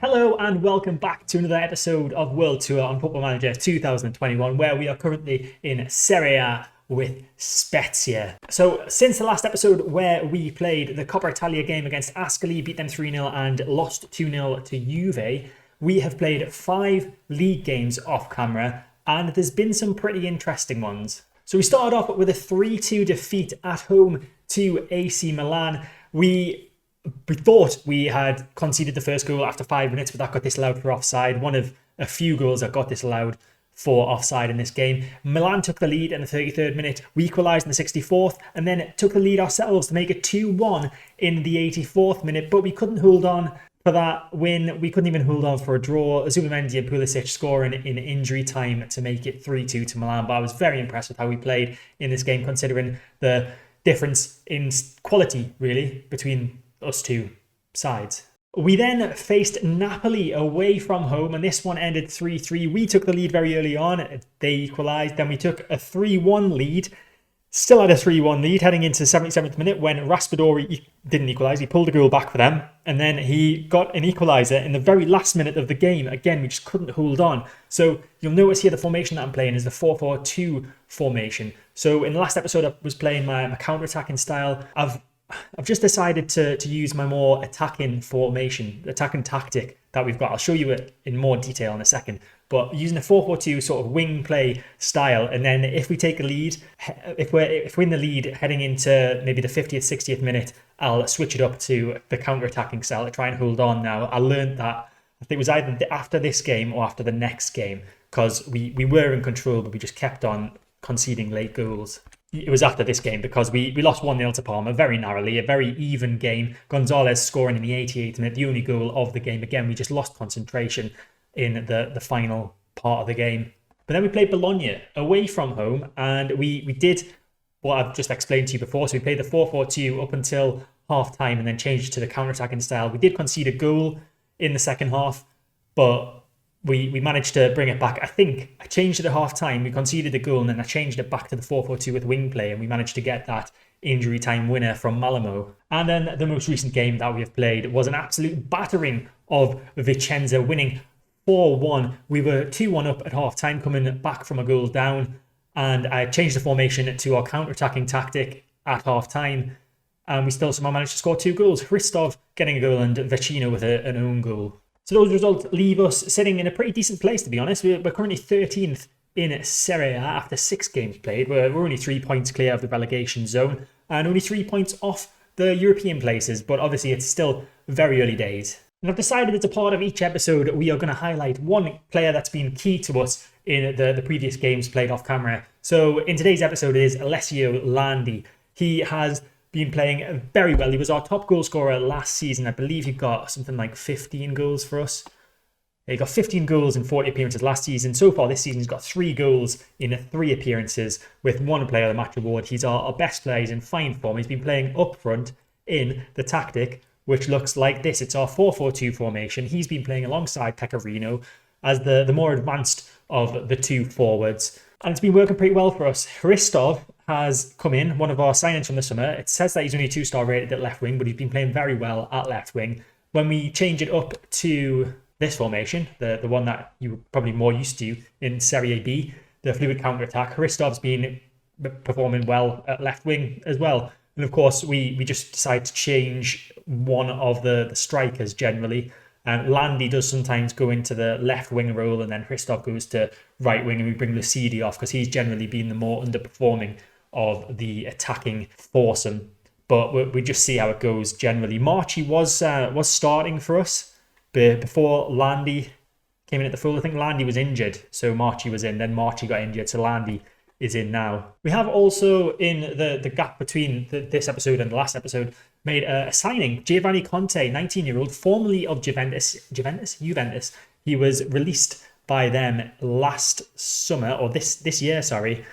Hello and welcome back to another episode of World Tour on Football Manager 2021, where we are currently in Serie A with Spezia. So since the last episode where we played the Coppa Italia game against Ascoli, beat them 3-0 and lost 2-0 to Juve, we have played 5 league games off camera and there's been some pretty interesting ones. So we started off with a 3-2 defeat at home to AC Milan. We thought we had conceded the first goal after 5 minutes, but that got disallowed for offside. One of a few goals that got disallowed for offside in this game. Milan took the lead in the 33rd minute. We equalised in the 64th and then took the lead ourselves to make it 2-1 in the 84th minute, but we couldn't hold on for that win. We couldn't even hold on for a draw. Zubimendi and Pulisic scoring in injury time to make it 3-2 to Milan, but I was very impressed with how we played in this game, considering the difference in quality, really, between us two sides. We then faced Napoli away from home, and this one ended 3-3. We took the lead very early on. They equalised. Then we took a 3-1 lead. Still had a 3-1 lead heading into the 77th minute when Raspadori didn't equalise. He pulled a goal back for them, and then he got an equaliser in the very last minute of the game. Again, we just couldn't hold on. So you'll notice here the formation that I'm playing is the 4-4-2 formation. So in the last episode, I was playing my counter-attacking style. I've just decided to use my more attacking formation, attacking tactic that we've got. I'll show you it in more detail in a second. But using a 4-4-2 sort of wing play style, and then if we take a lead, if we're in the lead heading into maybe the 50th, 60th minute, I'll switch it up to the counter-attacking style to try and hold on now. I learned that I think it was either after this game or after the next game, because we were in control, but we just kept on conceding late goals. It was after this game because we lost 1-0 to Parma very narrowly, a very even game. Gonzalez scoring in the 88th minute, the only goal of the game. Again, we just lost concentration in the final part of the game. But then we played Bologna away from home, and we did what I've just explained to you before. So we played the 4-4-2 up until half-time and then changed to the counter-attacking style. We did concede a goal in the second half, but we managed to bring it back. I think I changed it at half-time. We conceded a goal, and then I changed it back to the 4-4-2 with wing play, and we managed to get that injury time winner from Malamo. And then the most recent game that we have played was an absolute battering of Vicenza, winning 4-1. We were 2-1 up at half-time, coming back from a goal down, and I changed the formation to our counter-attacking tactic at half-time, and we still somehow managed to score 2 goals. Hristov getting a goal and Vecino with an own goal. So those results leave us sitting in a pretty decent place, to be honest. We're currently 13th in Serie A after 6 games played. We're only 3 points clear of the relegation zone and only 3 points off the European places, but obviously it's still very early days. And I've decided as a part of each episode, we are going to highlight one player that's been key to us in the previous games played off camera. So in today's episode is Alessio Landi. He has been playing very well. He was our top goal scorer last season. I believe he got something like 15 goals for us. He got 15 goals in 40 appearances last season. So far this season, he's got 3 goals in 3 appearances with 1 player of the match award. He's our best player. He's in fine form. He's been playing up front in the tactic, which looks like this. It's our 4-4-2 formation. He's been playing alongside Pecorino as the more advanced of the 2 forwards. And it's been working pretty well for us. Hristov has come in, one of our signings from the summer. It says that he's only 2-star rated at left wing, but he's been playing very well at left wing. When we change it up to this formation, the one that you're probably more used to in Serie B, the fluid counter-attack, Hristov's been performing well at left wing as well. And of course, we just decide to change one of the strikers generally. Landi does sometimes go into the left wing role, and then Hristov goes to right wing, and we bring Lucidi off because he's generally been the more underperforming of the attacking foursome. But we just see how it goes generally. Marchi was starting for us before Landi came in at the full. I think Landi was injured, so Marchi was in. Then Marchi got injured, so Landi is in now. We have also, in the gap between this episode and the last episode, made a signing. Giovanni Conte, 19-year-old, formerly of Juventus. He was released by them last summer, or this year, sorry.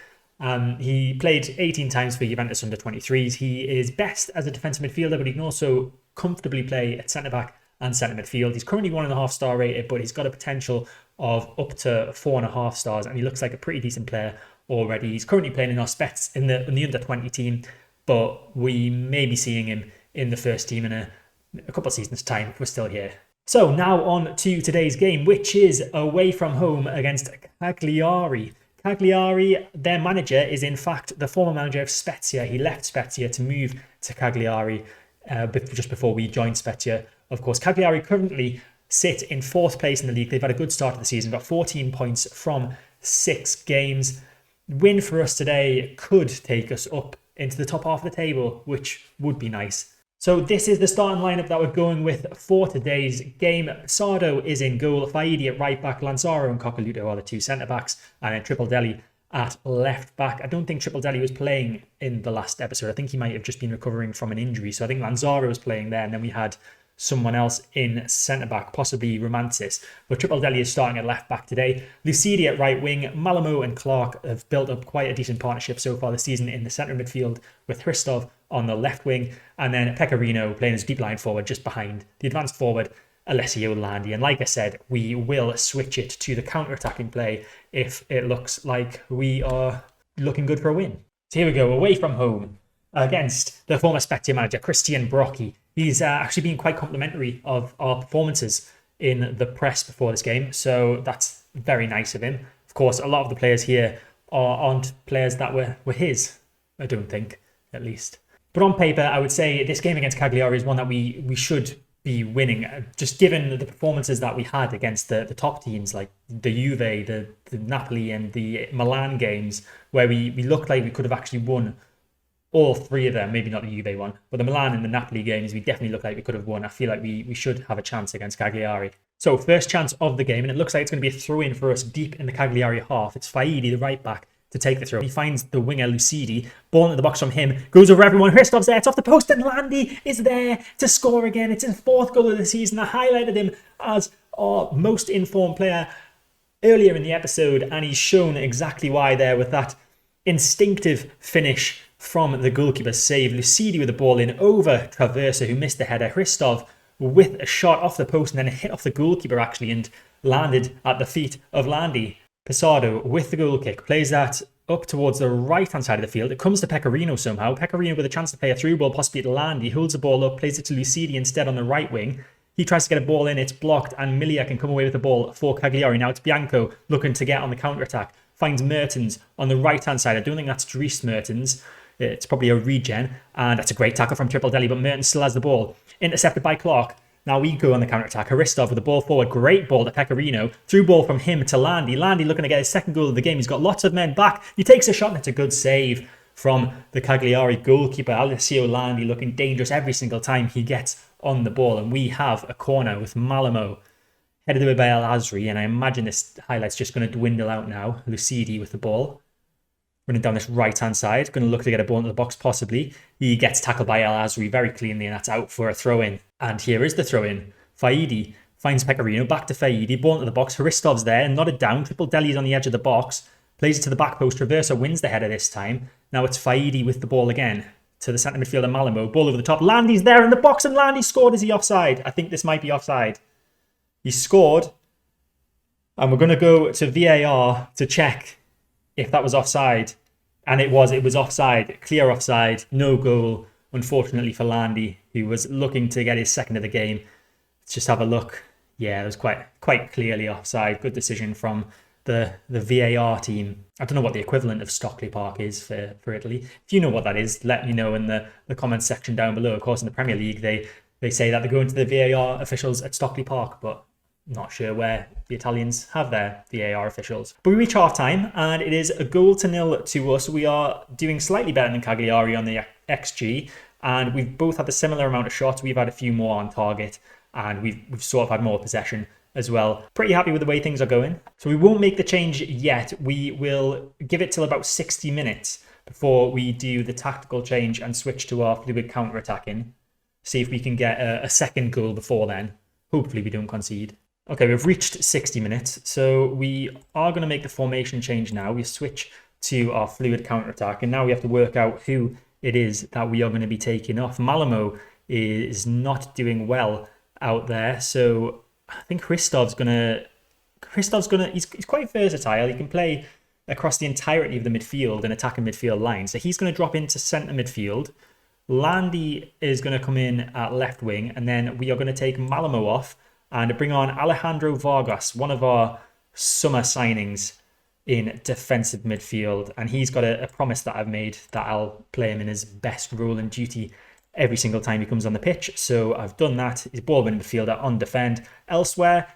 He played 18 times for Juventus under 23s. He is best as a defensive midfielder, but he can also comfortably play at centre-back and centre midfield. He's currently 1.5 star rated, but he's got a potential of up to 4.5 stars, and he looks like a pretty decent player already. He's currently playing in our Spets in the under 20 team, but we may be seeing him in the first team in a couple of seasons' time if we're still here. So now on to today's game, which is away from home against Cagliari. Cagliari, their manager, is in fact the former manager of Spezia. He left Spezia to move to Cagliari just before we joined Spezia. Of course, Cagliari currently sit in 4th place in the league. They've had a good start to the season, got 14 points from 6 games. Win for us today could take us up into the top half of the table, which would be nice. So this is the starting lineup that we're going with for today's game. Sardo is in goal, Faidi at right back, Lanzaro and Coccoluto are the 2 centre-backs, and then Triple at left back. I don't think Triple was playing in the last episode. I think he might have just been recovering from an injury. So I think Lanzaro was playing there, and then we had someone else in centre-back, possibly Romantis. But Triple is starting at left-back today. Lucidi at right wing. Malamo and Clark have built up quite a decent partnership so far this season in the centre midfield, with Hristov on the left wing, and then Pecorino playing as deep line forward just behind the advanced forward, Alessio Landi. And like I said, we will switch it to the counter-attacking play if it looks like we are looking good for a win. So here we go, away from home against the former Spezia manager, Christian Brocchi. He's actually been quite complimentary of our performances in the press before this game, so that's very nice of him. Of course, a lot of the players here aren't players that were his, I don't think, at least. But on paper, I would say this game against Cagliari is one that we should be winning, just given the performances that we had against the top teams like the Juve, the Napoli and the Milan games, where we looked like we could have actually won all 3 of them, maybe not the Juve one, but the Milan and the Napoli games, we definitely look like we could have won. I feel like we should have a chance against Cagliari. So first chance of the game, and it looks like it's going to be a throw-in for us deep in the Cagliari half. It's Faidi, the right back, to take the throw. He finds the winger Lucidi, ball into the box from him, goes over everyone, Hristov's there, it's off the post, and Landi is there to score again. It's his 4th goal of the season. I highlighted him as our most informed player earlier in the episode, and he's shown exactly why there with that instinctive finish from the goalkeeper's save. Lucidi with the ball in over Traversa, who missed the header. Hristov with a shot off the post and then a hit off the goalkeeper actually and landed at the feet of Landi. Pesado with the goal kick plays that up towards the right hand side of the field. It comes to Pecorino somehow. Pecorino with a chance to play a through ball, possibly to Landi. Holds the ball up, plays it to Lucidi instead on the right wing. He tries to get a ball in, it's blocked, and Milia can come away with the ball for Cagliari. Now it's Bianco looking to get on the counter attack. Finds Mertens on the right hand side. I don't think that's Dries Mertens. It's probably a regen, and that's a great tackle from Triple, but Mertens still has the ball. Intercepted by Clark. Now we go on the counter-attack. Hristov with the ball forward. Great ball to Pecorino. Through ball from him to Landi. Landi looking to get his 2nd goal of the game. He's got lots of men back. He takes a shot, and it's a good save from the Cagliari goalkeeper. Alessio Landi looking dangerous every single time he gets on the ball. And we have a corner with Malamo headed away by El Azri. And I imagine this highlight's just going to dwindle out now. Lucidi with the ball, running down this right-hand side, going to look to get a ball into the box possibly. He gets tackled by El Azri very cleanly, and that's out for a throw-in. And here is the throw-in. Faidi finds Pecorino, back to Faidi, ball into the box. Hristov's there, and nodded down. Triple Deli's on the edge of the box, plays it to the back post. Traversa wins the header this time. Now it's Faidi with the ball again to the centre midfielder Malamo. Ball over the top. Landi's there in the box, and Landi scored. Is he offside? I think this might be offside. He scored, and we're going to go to VAR to check if that was offside. And it was offside, clear offside, no goal, unfortunately for Landi, who was looking to get his 2nd of the game. Let's just have a look. Yeah, it was quite clearly offside. Good decision from the VAR team. I don't know what the equivalent of Stockley Park is for Italy. If you know what that is, let me know in the comments section down below. Of course, in the Premier League, they say that they're going to the VAR officials at Stockley Park, but not sure where the Italians have their VAR officials. But we reach half-time, and it is a 1-0 to us. We are doing slightly better than Cagliari on the XG, and we've both had a similar amount of shots. We've had a few more on target, and we've sort of had more possession as well. Pretty happy with the way things are going. So we won't make the change yet. We will give it till about 60 minutes before we do the tactical change and switch to our fluid counter-attacking. See if we can get a 2nd goal before then. Hopefully we don't concede. Okay, we've reached 60 minutes, so we are going to make the formation change now. We switch to our fluid counter-attack, and now we have to work out who it is that we are going to be taking off. Malamo is not doing well out there, so I think Hristov's gonna, he's quite versatile. He can play across the entirety of the midfield and attacking midfield line, so he's going to drop into centre midfield. Landi is going to come in at left wing, and then we are going to take Malamo off, and bring on Alejandro Vargas, one of our summer signings in defensive midfield. And he's got a promise that I've made that I'll play him in his best role and duty every single time he comes on the pitch. So I've done that. He's ball winning midfielder on defend. Elsewhere,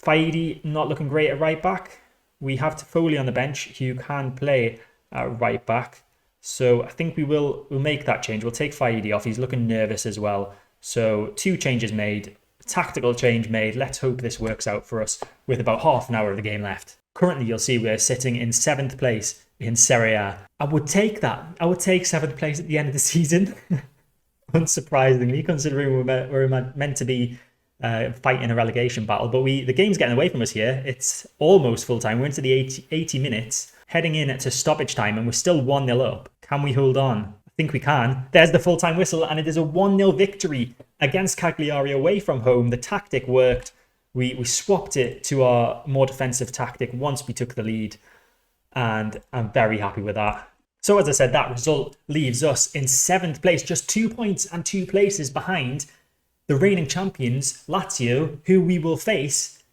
Faidi not looking great at right back. We have Foley on the bench who can play at right back. So I think we'll make that change. We'll take Faidi off. He's looking nervous as well. So 2 changes made, tactical change made. Let's hope this works out for us with about half an hour of the game left. Currently, you'll see we're sitting in 7th place in Serie A. I would take that. I would take 7th place at the end of the season. Unsurprisingly, considering we're meant to be fighting a relegation battle. But the game's getting away from us here. It's almost full time. We're into the 80 minutes, heading in to stoppage time, and we're still 1-0 up. Can we hold on? I think we can. There's the full-time whistle, and it is a 1-0 victory against Cagliari away from home. The tactic worked. We swapped it to our more defensive tactic once we took the lead, and I'm very happy with that. So as I said, that result leaves us in 7th place, just 2 points and 2 places behind the reigning champions, Lazio, who we will face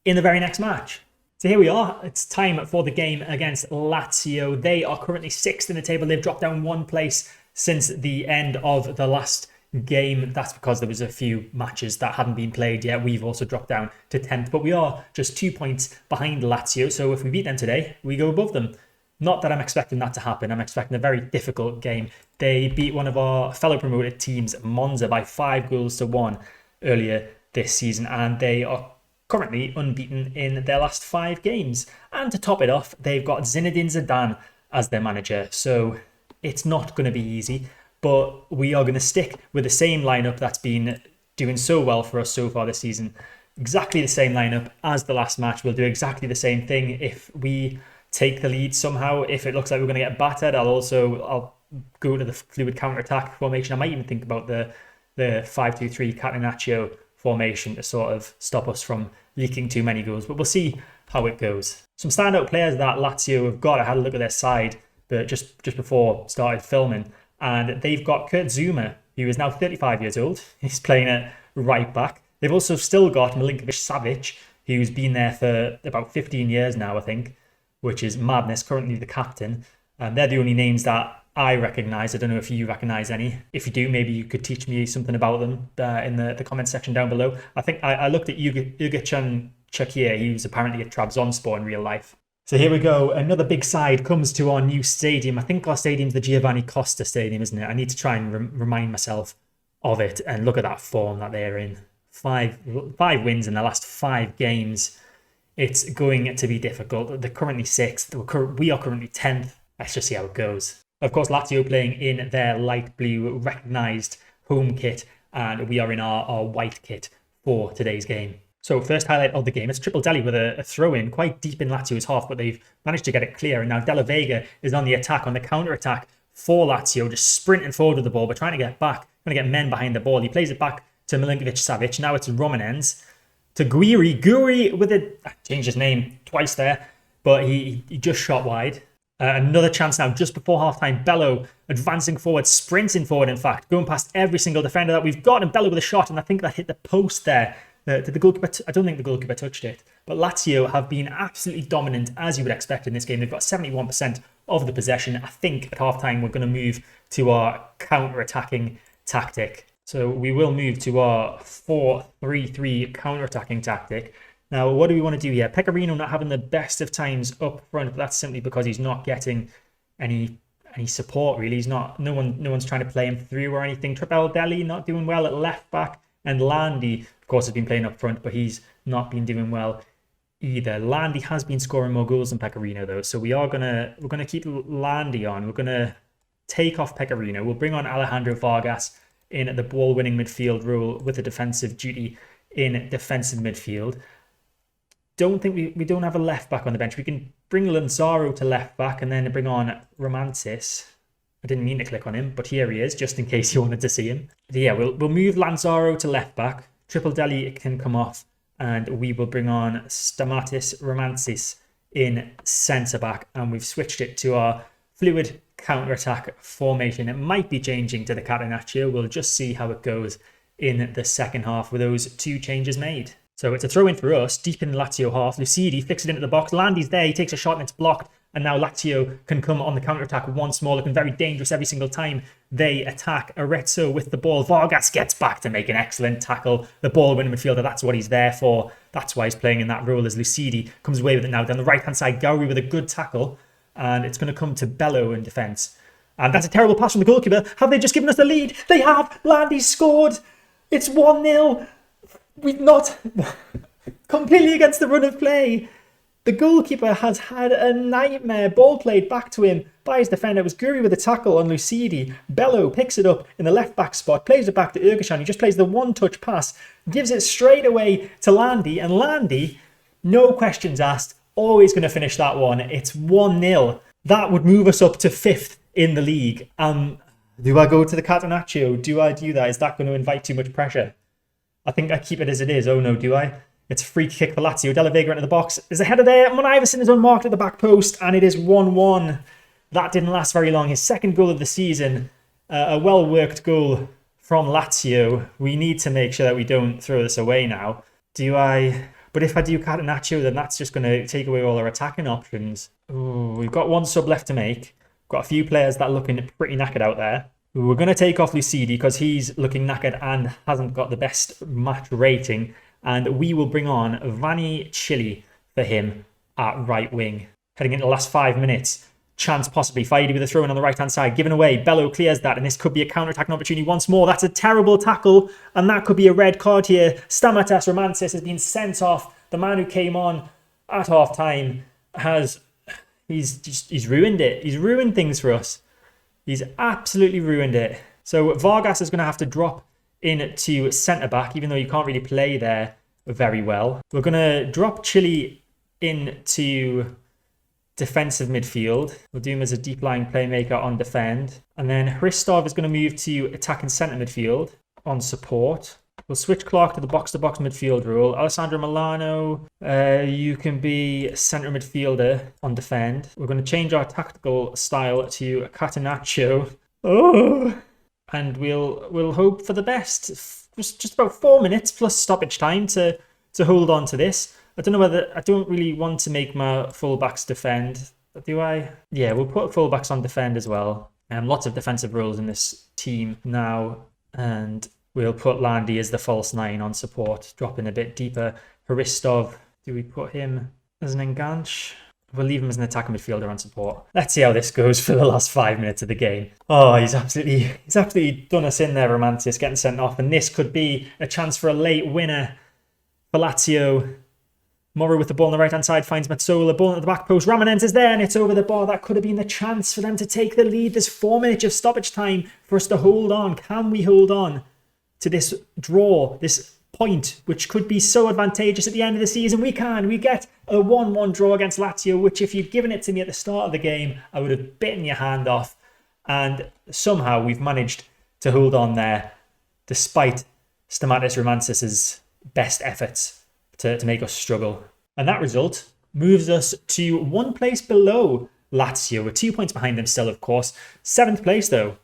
in the very next match. So here we are. It's time for the game against Lazio. They are currently 6th in the table. They've dropped down 1 place since the end of the last game. That's because there was a few matches that hadn't been played yet. We've also dropped down to 10th, but we are just 2 points behind Lazio. So if we beat them today, we go above them. Not that I'm expecting that to happen. I'm expecting a very difficult game. They beat one of our fellow promoted teams, Monza, by 5-1 earlier this season, and they are currently unbeaten in their last 5 games. And to top it off, they've got Zinedine Zidane as their manager. So it's not going to be easy, but we are going to stick with the same lineup that's been doing so well for us so far this season. Exactly the same lineup as the last match. We'll do exactly the same thing if we take the lead somehow. If it looks like we're going to get battered, I'll go to the fluid counter-attack formation. I might even think about the 5-2-3 Catenaccio formation to sort of stop us from leaking too many goals, but we'll see how it goes. Some standout players that Lazio have got. I had a look at their side but just before started filming, and they've got Kurt Zuma, who is now 35 years old. He's playing at right back. They've also still got Milinkovic-Savic, who's been there for about 15 years now, I think, which is madness, currently the captain. And they're the only names that I recognise. I don't know if you recognise any. If you do, maybe you could teach me something about them in the comment section down below. I think I looked at Uğurcan Çakır. He was apparently at Trabzonspor in real life. So here we go. Another big side comes to our new stadium. I think our stadium's the Giovanni Costa Stadium, isn't it? I need to try and remind myself of it. And look at that form that they're in. Five wins in the last 5 games. It's going to be difficult. They're currently 6th. We are currently 10th. Let's just see how it goes. Of course, Lazio playing in their light blue recognised home kit, and we are in our white kit for today's game. So first highlight of the game, it's Triple Deli with a throw-in quite deep in Lazio's half, but they've managed to get it clear. And now Della Vega is on the attack, on the counter-attack for Lazio, just sprinting forward with the ball, but trying to get back, trying to get men behind the ball. He plays it back to Milinkovic-Savic. Now it's Romanens to Guiri. Guiri with changed his name twice there, but he just shot wide. Another chance now just before halftime. Bello advancing forward, sprinting forward, in fact, going past every single defender that we've got. And Bello with a shot, and I think that hit the post there. Did the goalkeeper? I don't think the goalkeeper touched it. But Lazio have been absolutely dominant, as you would expect in this game. They've got 71% of the possession. I think at halftime we're going to move to our counter-attacking tactic. So we will move to our 4-3-3 counter-attacking tactic. Now, what do we want to do here? Pecorino not having the best of times up front, but that's simply because he's not getting any support, really. He's not. No one's trying to play him through or anything. Tripaldelli not doing well at left back, and Landi, of course, has been playing up front, but he's not been doing well either. Landi has been scoring more goals than Pecorino, though, so we're gonna keep Landi on. We're gonna take off Pecorino. We'll bring on Alejandro Vargas in the ball-winning midfield role with a defensive duty in defensive midfield. Don't think we don't have a left back on the bench. We can bring Lanzaro to left back and then bring on Romantis. I didn't mean to click on him, but here he is, just in case you wanted to see him. But yeah, we'll move Lanzaro to left back. Triple Deli can come off, and we will bring on Stamatis Romantis in centre back, and we've switched it to our fluid counter-attack formation. It might be changing to the Catenaccio. We'll just see how it goes in the second half with those 2 changes made. So it's a throw in for us, deep in the Lazio half. Lucidi flicks it into the box. Landy's there. He takes a shot and it's blocked. And now Lazio can come on the counter-attack once more, looking very dangerous every single time they attack. Arezzo with the ball. Vargas gets back to make an excellent tackle. The ball-winning midfielder, that's what he's there for. That's why he's playing in that role as Lucidi comes away with it now. Down the right-hand side, Gowrie with a good tackle. And it's going to come to Bello in defence. And that's a terrible pass from the goalkeeper. Have they just given us the lead? They have! Landy scored! It's 1-0! We've not... completely against the run of play. The goalkeeper has had a nightmare. Ball played back to him by his defender. It was Guri with a tackle on Lucidi. Bello picks it up in the left-back spot, plays it back to Ergashan. He just plays the one-touch pass, gives it straight away to Landy. And Landy, no questions asked, always going to finish that one. It's 1-0. That would move us up to 5th in the league. Do I go to the Catenaccio? Do I do that? Is that going to invite too much pressure? I think I keep it as it is. Oh no, do I? It's a free kick for Lazio. Della Vega into the box. There's a header there. Mon Iverson is unmarked at the back post, and it is 1-1. That didn't last very long. His second goal of the season. A well-worked goal from Lazio. We need to make sure that we don't throw this away now. Do I? But if I do Catenaccio, then that's just going to take away all our attacking options. Ooh, we've got one sub left to make. Got a few players that are looking pretty knackered out there. We're going to take off Lucidi because he's looking knackered and hasn't got the best match rating. And we will bring on Vanni Chili for him at right wing. Heading into the last 5 minutes. Chance possibly. Faidi with a throw in on the right-hand side. Given away. Bello clears that. And this could be a counter-attacking opportunity once more. That's a terrible tackle. And that could be a red card here. Stamatas Romantis has been sent off. The man who came on at half-time he's ruined it. He's ruined things for us. He's absolutely ruined it. So Vargas is going to have to drop into centre-back, even though you can't really play there very well. We're going to drop Chile into defensive midfield. We'll do him as a deep-lying playmaker on defend. And then Hristov is going to move to attacking centre midfield on support. We'll switch Clark to the box-to-box midfield role. Alessandro Milano, you can be centre midfielder on defend. We're going to change our tactical style to Catenaccio. Oh! And we'll hope for the best. Just about 4 minutes plus stoppage time to hold on to this. I don't know whether... I don't really want to make my fullbacks defend. Do I? Yeah, we'll put fullbacks on defend as well. Lots of defensive roles in this team now. And we'll put Landy as the false 9 on support, dropping a bit deeper. Hristov, do we put him as an enganche? We'll leave him as an attacking midfielder on support. Let's see how this goes for the last 5 minutes of the game. Oh, he's absolutely done us in there, Romantis, getting sent off. And this could be a chance for a late winner for Lazio. Moro with the ball on the right-hand side finds Mazzola. Ball at the back post. Ramanenz is there and it's over the bar. That could have been the chance for them to take the lead. There's 4 minutes of stoppage time for us to hold on. Can we hold on to this draw, this point, which could be so advantageous at the end of the season? We can. We get a 1-1 draw against Lazio, which if you'd given it to me at the start of the game, I would have bitten your hand off. And somehow we've managed to hold on there, despite Stamatis Romantis' best efforts to make us struggle. And that result moves us to 1 place below Lazio. We're 2 points behind them still, of course. 7th place, though.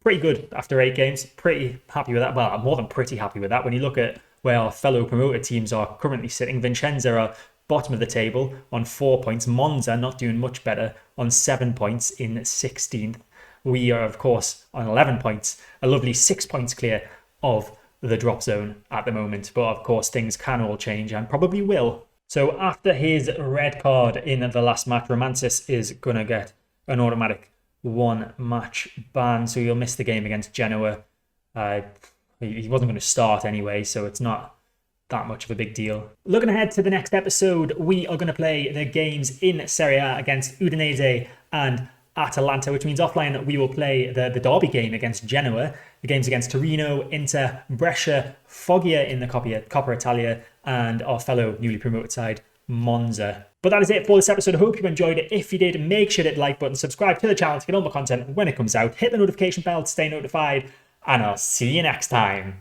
Pretty good after 8 games. Pretty happy with that. Well, I'm more than pretty happy with that. When you look at where our fellow promoted teams are currently sitting, Vincenza are bottom of the table on 4 points. Monza not doing much better on 7 points in 16th. We are, of course, on 11 points. A lovely 6 points clear of the drop zone at the moment. But, of course, things can all change and probably will. So after his red card in the last match, Romantis is going to get an automatic 1 match ban, so he'll miss the game against Genoa. He wasn't going to start anyway, so it's not that much of a big deal. Looking ahead to the next episode, we are going to play the games in Serie A against Udinese and Atalanta, which means offline we will play the derby game against Genoa, the games against Torino, Inter, Brescia, Foggia in the Coppa Italia, and our fellow newly promoted side, Monza. But that is it for this episode. I hope you enjoyed it. If you did, make sure to hit the like button, subscribe to the channel to get all the content when it comes out, hit the notification bell to stay notified, and I'll see you next time.